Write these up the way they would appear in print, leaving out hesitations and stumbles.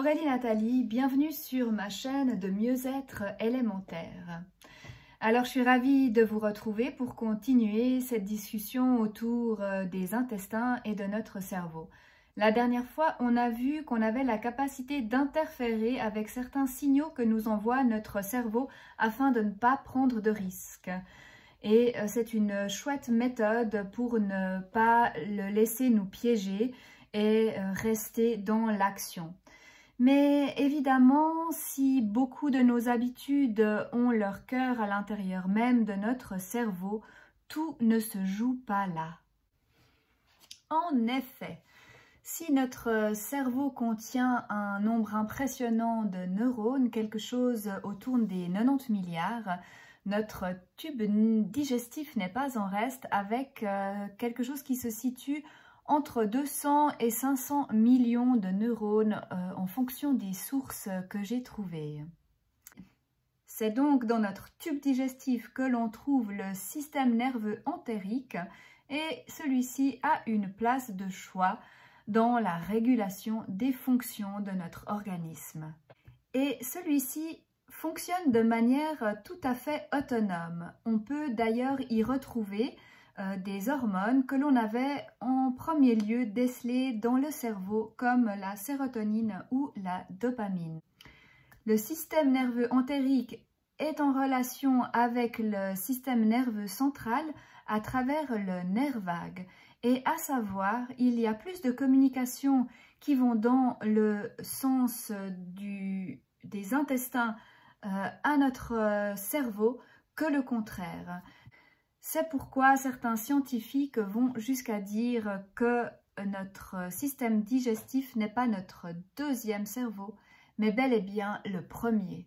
Aurélie Nathalie, bienvenue sur ma chaîne de mieux-être élémentaire. Alors je suis ravie de vous retrouver pour continuer cette discussion autour des intestins et de notre cerveau. La dernière fois, on a vu qu'on avait la capacité d'interférer avec certains signaux que nous envoie notre cerveau afin de ne pas prendre de risques. Et c'est une chouette méthode pour ne pas le laisser nous piéger et rester dans l'action. Mais évidemment, si beaucoup de nos habitudes ont leur cœur à l'intérieur même de notre cerveau, tout ne se joue pas là. En effet, si notre cerveau contient un nombre impressionnant de neurones, quelque chose autour des 90 milliards, notre tube digestif n'est pas en reste avec quelque chose qui se situe entre 200 et 500 millions de neurones en fonction des sources que j'ai trouvées. C'est donc dans notre tube digestif que l'on trouve le système nerveux entérique et celui-ci a une place de choix dans la régulation des fonctions de notre organisme. Et celui-ci fonctionne de manière tout à fait autonome. On peut d'ailleurs y retrouver des hormones que l'on avait en premier lieu décelées dans le cerveau comme la sérotonine ou la dopamine. Le système nerveux entérique est en relation avec le système nerveux central à travers le nerf vague. Et à savoir, il y a plus de communications qui vont dans le sens des intestins à notre cerveau que le contraire. C'est pourquoi certains scientifiques vont jusqu'à dire que notre système digestif n'est pas notre deuxième cerveau, mais bel et bien le premier.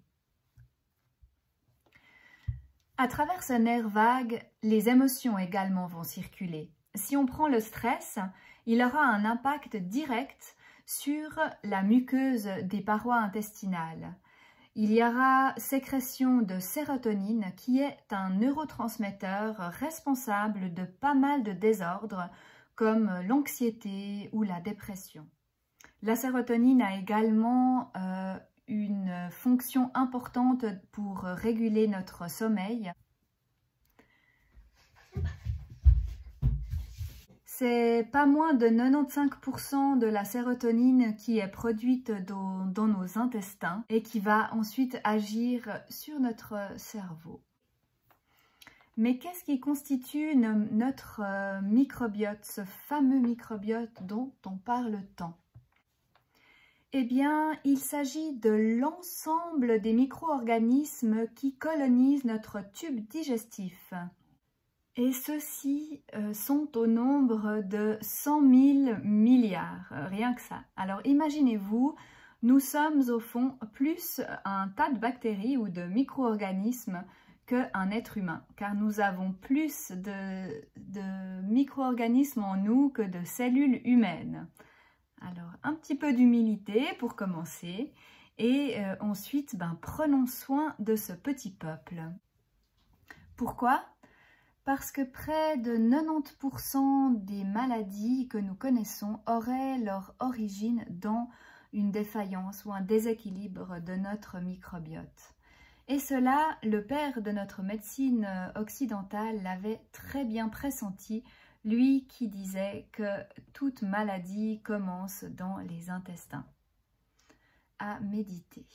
À travers ce nerf vague, les émotions également vont circuler. Si on prend le stress, il aura un impact direct sur la muqueuse des parois intestinales. Il y aura sécrétion de sérotonine qui est un neurotransmetteur responsable de pas mal de désordres comme l'anxiété ou la dépression. La sérotonine a également une fonction importante pour réguler notre sommeil. C'est pas moins de 95% de la sérotonine qui est produite dans nos intestins et qui va ensuite agir sur notre cerveau. Mais qu'est-ce qui constitue notre microbiote, ce fameux microbiote dont on parle tant? Eh bien, il s'agit de l'ensemble des micro-organismes qui colonisent notre tube digestif. Et ceux-ci sont au nombre de 100 000 milliards, rien que ça. Alors imaginez-vous, nous sommes au fond plus un tas de bactéries ou de micro-organismes qu'un être humain, car nous avons plus de micro-organismes en nous que de cellules humaines. Alors un petit peu d'humilité pour commencer, et ensuite prenons soin de ce petit peuple. Pourquoi ? Parce que près de 90% des maladies que nous connaissons auraient leur origine dans une défaillance ou un déséquilibre de notre microbiote. Et cela, le père de notre médecine occidentale l'avait très bien pressenti, lui qui disait que toute maladie commence dans les intestins. À méditer.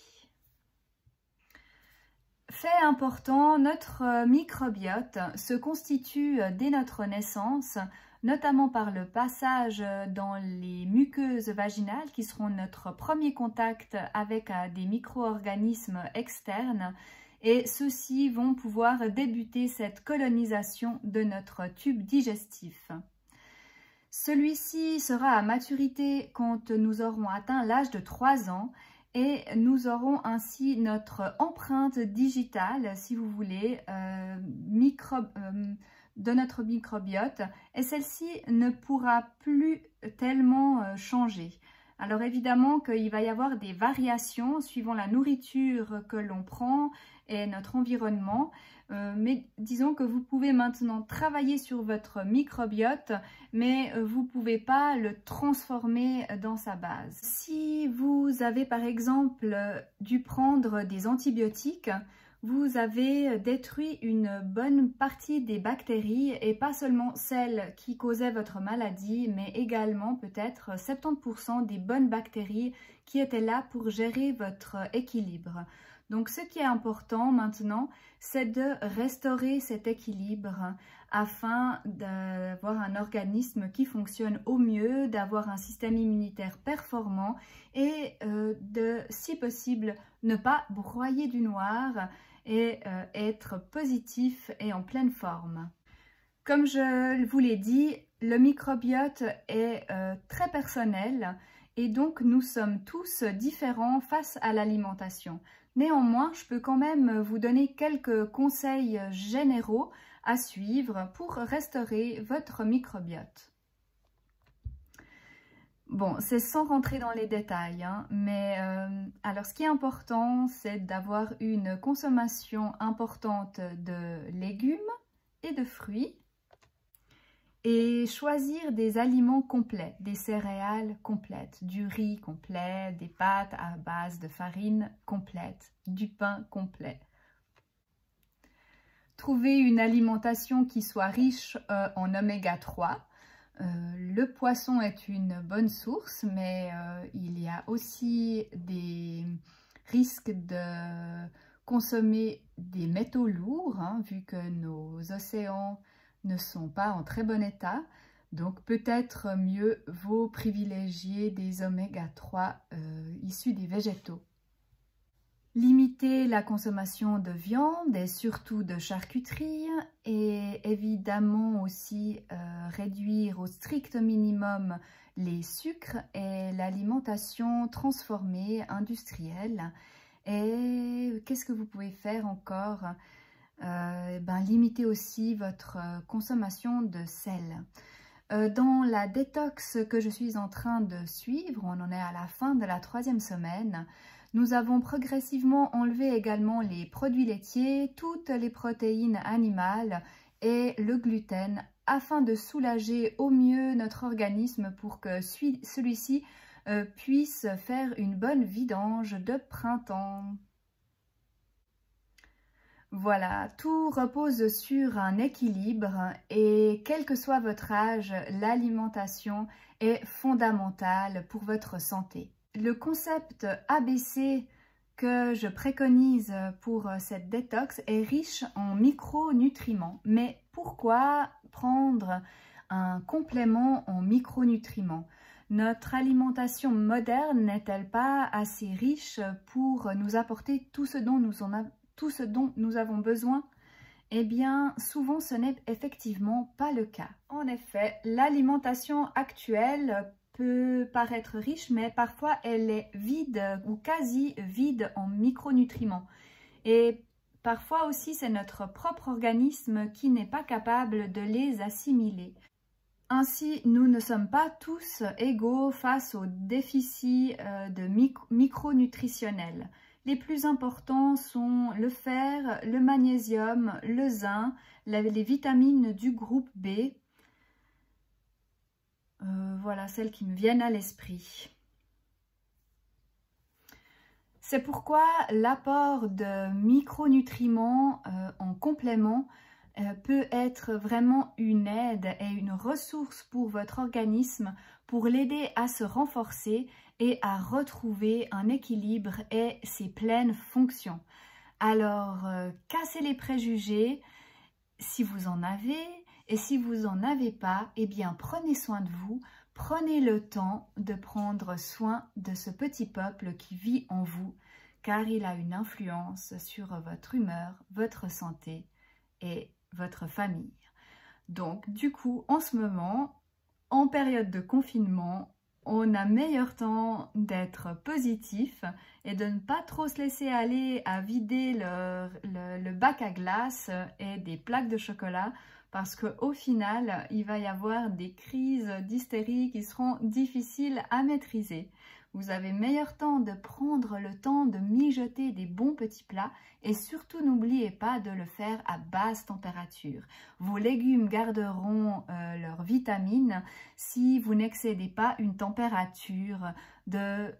Fait important, notre microbiote se constitue dès notre naissance, notamment par le passage dans les muqueuses vaginales qui seront notre premier contact avec des micro-organismes externes et ceux-ci vont pouvoir débuter cette colonisation de notre tube digestif. Celui-ci sera à maturité quand nous aurons atteint l'âge de 3 ans. Et nous aurons ainsi notre empreinte digitale, si vous voulez, de notre microbiote. Et celle-ci ne pourra plus tellement changer. Alors évidemment qu'il va y avoir des variations suivant la nourriture que l'on prend et notre environnement. Mais disons que vous pouvez maintenant travailler sur votre microbiote, mais vous ne pouvez pas le transformer dans sa base. Si vous avez par exemple dû prendre des antibiotiques, vous avez détruit une bonne partie des bactéries et pas seulement celles qui causaient votre maladie, mais également peut-être 70% des bonnes bactéries qui étaient là pour gérer votre équilibre. Donc ce qui est important maintenant, c'est de restaurer cet équilibre afin d'avoir un organisme qui fonctionne au mieux, d'avoir un système immunitaire performant et de, si possible, ne pas broyer du noir et être positif et en pleine forme. Comme je vous l'ai dit, le microbiote est très personnel et donc nous sommes tous différents face à l'alimentation. Néanmoins, je peux quand même vous donner quelques conseils généraux à suivre pour restaurer votre microbiote. Bon, c'est sans rentrer dans les détails, hein, mais alors ce qui est important, c'est d'avoir une consommation importante de légumes et de fruits et choisir des aliments complets, des céréales complètes, du riz complet, des pâtes à base de farine complète, du pain complet. Trouver une alimentation qui soit riche en oméga 3. Le poisson est une bonne source, mais il y a aussi des risques de consommer des métaux lourds, hein, vu que nos océans ne sont pas en très bon état. Donc peut-être mieux vaut privilégier des oméga 3 issus des végétaux. Limiter la consommation de viande et surtout de charcuterie et évidemment aussi réduire au strict minimum les sucres et l'alimentation transformée, industrielle. Et qu'est-ce que vous pouvez faire encore? Limiter aussi votre consommation de sel. Dans la détox que je suis en train de suivre, on en est à la fin de la 3e semaine, nous avons progressivement enlevé également les produits laitiers, toutes les protéines animales et le gluten afin de soulager au mieux notre organisme pour que celui-ci puisse faire une bonne vidange de printemps. Voilà, tout repose sur un équilibre et quel que soit votre âge, l'alimentation est fondamentale pour votre santé. Le concept ABC que je préconise pour cette détox est riche en micronutriments. Mais pourquoi prendre un complément en micronutriments? Notre alimentation moderne n'est-elle pas assez riche pour nous apporter tout ce dont nous avons besoin? Eh bien, souvent ce n'est effectivement pas le cas. En effet, l'alimentation actuelle peut paraître riche, mais parfois elle est vide ou quasi vide en micronutriments. Et parfois aussi, c'est notre propre organisme qui n'est pas capable de les assimiler. Ainsi, nous ne sommes pas tous égaux face aux déficits de micronutritionnels. Les plus importants sont le fer, le magnésium, le zinc, les vitamines du groupe B. Voilà celles qui me viennent à l'esprit. C'est pourquoi l'apport de micronutriments en complément peut être vraiment une aide et une ressource pour votre organisme pour l'aider à se renforcer et à retrouver un équilibre et ses pleines fonctions. Alors, cassez les préjugés si vous en avez. Et si vous n'en avez pas, eh bien prenez soin de vous, prenez le temps de prendre soin de ce petit peuple qui vit en vous, car il a une influence sur votre humeur, votre santé et votre famille. Donc du coup, en ce moment, en période de confinement, on a meilleur temps d'être positif et de ne pas trop se laisser aller à vider le bac à glace et des plaques de chocolat, parce qu'au final, il va y avoir des crises d'hystérie qui seront difficiles à maîtriser. Vous avez meilleur temps de prendre le temps de mijoter des bons petits plats et surtout n'oubliez pas de le faire à basse température. Vos légumes garderont leurs vitamines si vous n'excédez pas une température de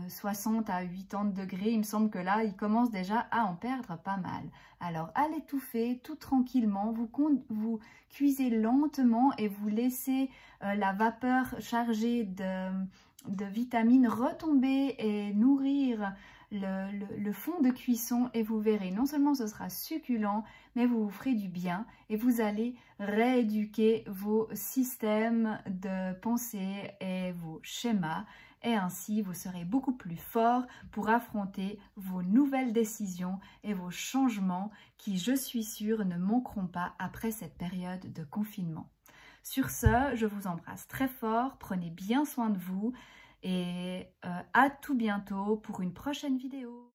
60 à 80 degrés. Il me semble que là, il commence déjà à en perdre pas mal. Alors, à l'étouffer tout tranquillement, vous cuisez lentement et vous laissez la vapeur chargée de vitamines retomber et nourrir le fond de cuisson et vous verrez, non seulement ce sera succulent, mais vous vous ferez du bien et vous allez rééduquer vos systèmes de pensée et vos schémas et ainsi vous serez beaucoup plus fort pour affronter vos nouvelles décisions et vos changements qui, je suis sûre, ne manqueront pas après cette période de confinement. Sur ce, je vous embrasse très fort, prenez bien soin de vous et à tout bientôt pour une prochaine vidéo.